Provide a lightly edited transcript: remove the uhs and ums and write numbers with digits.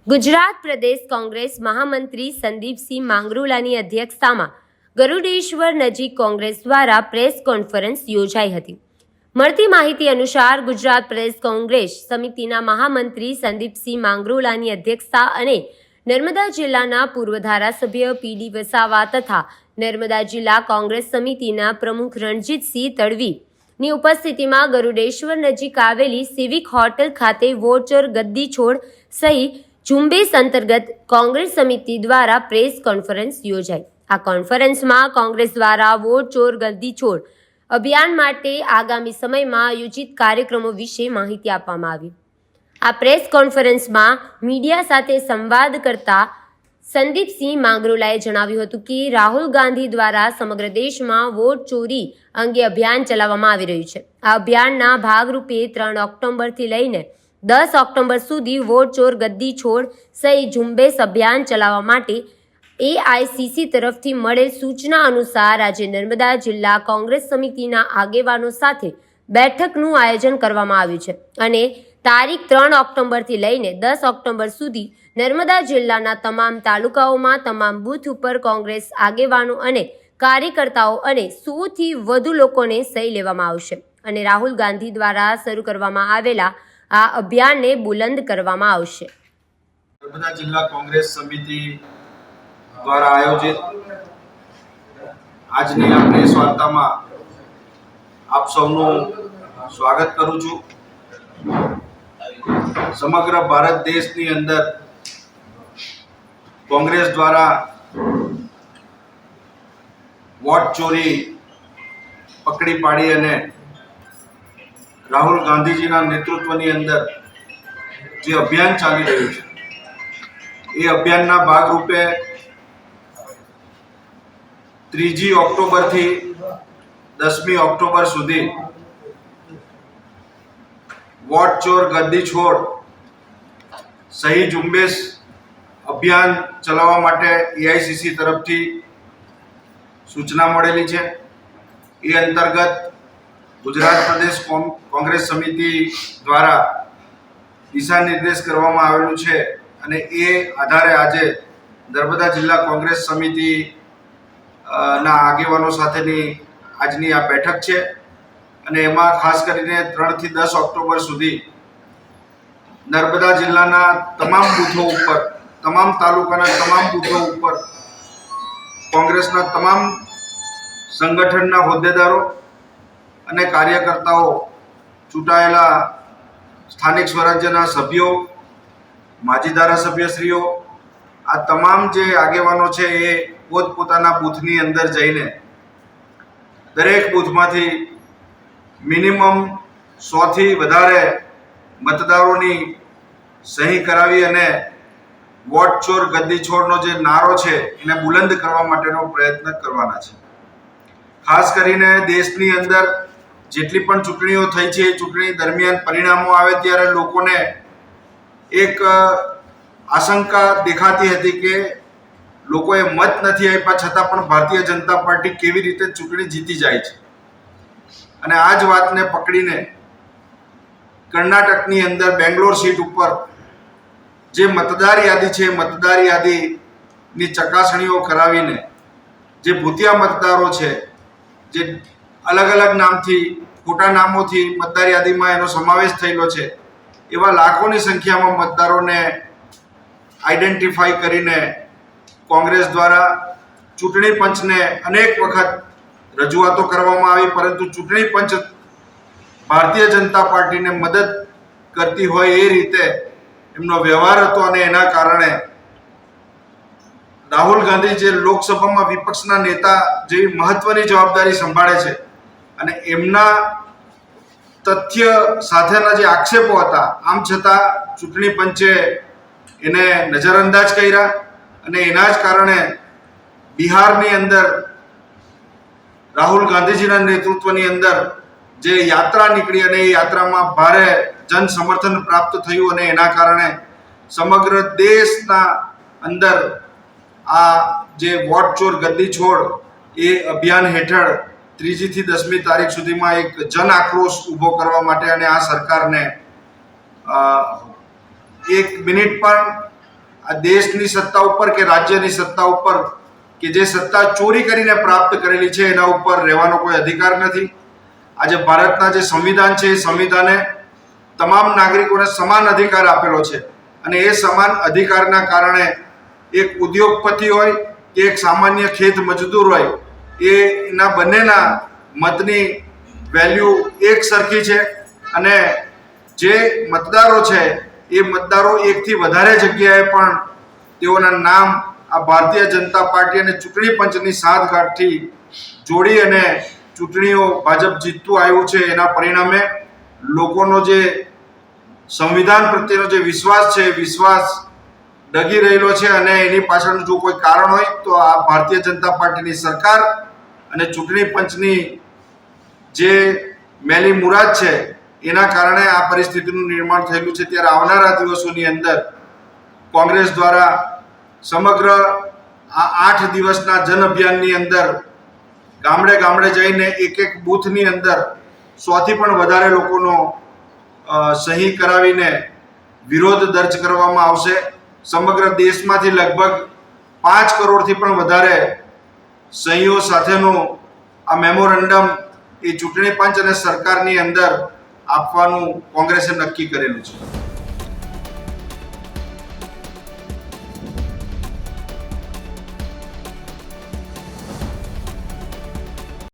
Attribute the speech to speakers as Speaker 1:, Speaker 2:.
Speaker 1: ગુજરાત પ્રદેશ કોંગ્રેસ મહામંત્રી સંદીપસિંહ માંગરોલાની અધ્યક્ષતામાં ગરુડેશ્વર નજીક કોંગ્રેસ દ્વારા પ્રેસ કોન્ફરન્સ યોજાઈ હતી। મળતી માહિતી અનુસાર ગુજરાત પ્રદેશ કોંગ્રેસ સમિતિના મહામંત્રી સંદીપસિંહ માંગરોલાની અધ્યક્ષતા અને નર્મદા જિલ્લાના પૂર્વ ધારાસભ્ય પીડી વસાવા તથા નર્મદા જિલ્લા કોંગ્રેસ સમિતિના પ્રમુખ રણજીતસિંહ તડવી ની ઉપસ્થિતિમાં ગરુડેશ્વર નજીક આવેલી સિવિક હોટલ ખાતે વોટ ચોર ગદ્દી છોડ સહિત ઝુંબેશ અંતર્ગત કોંગ્રેસ સમિતિ દ્વારા પ્રેસ કોન્ફરન્સ યોજાઈ। આ કોન્ફરન્સમાં કોંગ્રેસ દ્વારા વોટ ચોર ગદ્દી છોડ અભિયાન માટે આગામી સમયમાં આયોજિત કાર્યક્રમો વિશે માહિતી આપવામાં આવી। આ પ્રેસ કોન્ફરન્સમાં મીડિયા સાથે સંવાદ કરતા સંદીપસિંહ માંગરોલાએ જણાવ્યું હતું કે રાહુલ ગાંધી દ્વારા સમગ્ર દેશમાં વોટ ચોરી અંગે અભિયાન ચલાવવામાં આવી રહ્યું છે। આ અભિયાનના ભાગરૂપે 3 ઓક્ટોબરથી લઈને 10 ઓક્ટોબર સુધી વોટ ચોર ગદ્દી છોડ સહિત ઝુંબેશ અભિયાન ચલાવવા માટે એઆઈસીસી તરફથી મળેલ સૂચના અનુસાર આજે નર્મદા જિલ્લા કોંગ્રેસ સમિતિના આગેવાનો સાથે બેઠકનું આયોજન કરવામાં આવ્યું છે અને તારીખ 3 ઓક્ટોબરથી લઈને 10 ઓક્ટોબર સુધી નર્મદા જિલ્લાના તમામ તાલુકાઓમાં તમામ બૂથ ઉપર કોંગ્રેસ આગેવાનો અને કાર્યકર્તાઓ અને 100 થી વધુ લોકોને સહી લેવામાં આવશે અને રાહુલ ગાંધી દ્વારા શરૂ કરવામાં આવેલા આ અભિયાનને બુલંદ કરવામાં આવશે।
Speaker 2: નર્મદા જિલ્લા કોંગ્રેસ સમિતિ દ્વારા આયોજિત આજની આ પ્રેસ વાર્તામાં આપ સૌનું સ્વાગત કરું છું। સમગ્ર ભારત દેશની અંદર કોંગ્રેસ દ્વારા વોટ ચોરી પકડી પાડી અને રાહુલ ગાંધીજીના નેતૃત્વની અંદર જે અભિયાન ચાલી રહ્યું છે એ અભિયાનના ભાગરૂપે 3 ઓક્ટોબરથી 10મી ઓક્ટોબર સુધી વોટ ચોર ગદ્દી છોડ સહી ઝુંબેશ અભિયાન ચલાવવા માટે એઆઈસીસી તરફથી સૂચના મળેલી છે। એ અંતર્ગત ગુજરાત પ્રદેશ કોંગ્રેસ સમિતિ દ્વારા દિશા નિર્દેશ કરવામાં આવેલું છે અને એ આધારે આજે નર્મદા જિલ્લા કોંગ્રેસ સમિતિ ના આગેવાનો સાથેની આજની આ બેઠક છે અને એમાં ખાસ કરીને 3 થી 10 ઓક્ટોબર સુધી નર્મદા જિલ્લાના તમામ બૂથો ઉપર તમામ તાલુકાના તમામ બૂથો ઉપર કોંગ્રેસના તમામ સંગઠનના હોદ્દેદારો અને કાર્યકર્તાઓ ચૂંટાયેલા સ્થાનિક સ્વરાજ્યના સભ્યો માજી ધારાસભ્યશ્રીઓ આ તમામ જે આગેવાનો છે એ પોતપોતાના બૂથની અંદર જઈને દરેક બૂથમાંથી મિનિમમ 100 થી વધારે મતદારોની સહી કરાવી અને વોટ ચોર ગદ્દી છોડનો જે નારો છે એને બુલંદ કરવા માટેનો પ્રયત્ન કરવાના છે। ખાસ કરીને દેશની અંદર જેટલી પણ ચૂંટણીઓ થઈ છે એ ચૂંટણી દરમિયાન પરિણામો આવે ત્યારે લોકોને એક આશંકા દેખાતી હતી કે લોકોએ મત નથી આપ્યા છતાં પણ ભારતીય જનતા પાર્ટી કેવી રીતે ચૂંટણી જીતી જાય છે અને આ જ વાતને પકડીને કર્ણાટકની અંદર બેંગ્લોર સીટ ઉપર જે મતદાર યાદી છે મતદાર યાદીની ચકાસણીઓ કરાવીને જે ભૂતિયા મતદારો છે જે અલગ અલગ નામથી ખોટા નામોથી મતદાર યાદીમાં એનો સમાવેશ થયેલો છે એવા લાખોની સંખ્યામાં મતદારોને આઈડેન્ટિફાઈ કરીને કોંગ્રેસ દ્વારા ચૂંટણી પંચને અનેક વખત રજૂઆતો કરવામાં આવી પરંતુ ચૂંટણી પંચ ભારતીય જનતા પાર્ટીને મદદ કરતી હોય એ રીતે એમનો વ્યવહાર હતો અને એના કારણે રાહુલ ગાંધી જે લોકસભામાં વિપક્ષના નેતા જેવી મહત્વની જવાબદારી સંભાળે છે અને એમના તથ્ય સાથેના જે આક્ષેપો હતા આમ છતાં ચૂંટણી પંચે એને નજરઅંદાજ કર્યા અને એના જ કારણે બિહારની અંદર રાહુલ ગાંધીજીના નેતૃત્વની અંદર જે યાત્રા નીકળી અને એ યાત્રામાં ભારે જન સમર્થન પ્રાપ્ત થયું અને એના કારણે સમગ્ર દેશના અંદર આ જે વોટ ચોર ગદ્દી છોડ એ અભિયાન હેઠળ 3 થી 10મી તારીખ સુધીમાં એક જન આક્રોશ ઊભો કરવા માટે અને આ સરકારને 1 મિનિટ પણ આ દેશની સત્તા ઉપર કે રાજ્યની સત્તા ઉપર કે જે સત્તા ચોરી કરીને પ્રાપ્ત કરેલી છે એના ઉપર રહેવાનો કોઈ અધિકાર નથી. આજે ભારતના જે સંવિધાન છે એ સંવિધાને તમામ નાગરિકોને સમાન અધિકાર આપેલો છે અને એ સમાન અધિકારના કારણે એક ઉદ્યોગપતિ હોય કે એક સામાન્ય ખેત મજદૂર હોય એના બંનેના મતની વેલ્યુ એક સરખી છે અને જે મતદારો છે એ મતદારો એકથી વધારે જગ્યાએ પણ તેઓના નામ આ ભારતીય જનતા પાર્ટી અને ચૂંટણી પંચની સાંઠગાંઠથી જોડી અને ચૂંટણીઓ ભાજપ જીતતું આવ્યું છે. એના પરિણામે લોકોનો જે સંવિધાન પ્રત્યેનો જે વિશ્વાસ છે એ વિશ્વાસ ડગી રહેલો છે અને એની પાછળનું જો કોઈ કારણ હોય તો આ ભારતીય જનતા પાર્ટીની સરકાર અને ચૂંટણી પંચની જે મેલી મુરાદ છે એના કારણે આ પરિસ્થિતિનું નિર્માણ થયેલું છે. ત્યારે આવનારા દિવસોની અંદર કોંગ્રેસ દ્વારા સમગ્ર આ 8 દિવસના જન અભિયાનની અંદર ગામડે ગામડે જઈને એક બૂથની અંદર 100થી પણ વધારે લોકોનો સહી કરાવીને વિરોધ દર્જ કરવામાં આવશે. સમગ્ર દેશમાંથી લગભગ 5 કરોડથી પણ વધારે સહીઓ સાથેનો આ મેમોરેન્ડમ એ ચૂંટણી પંચ અને સરકારની અંદર આપવાનું કોંગ્રેસે નક્કી કરેલું છે.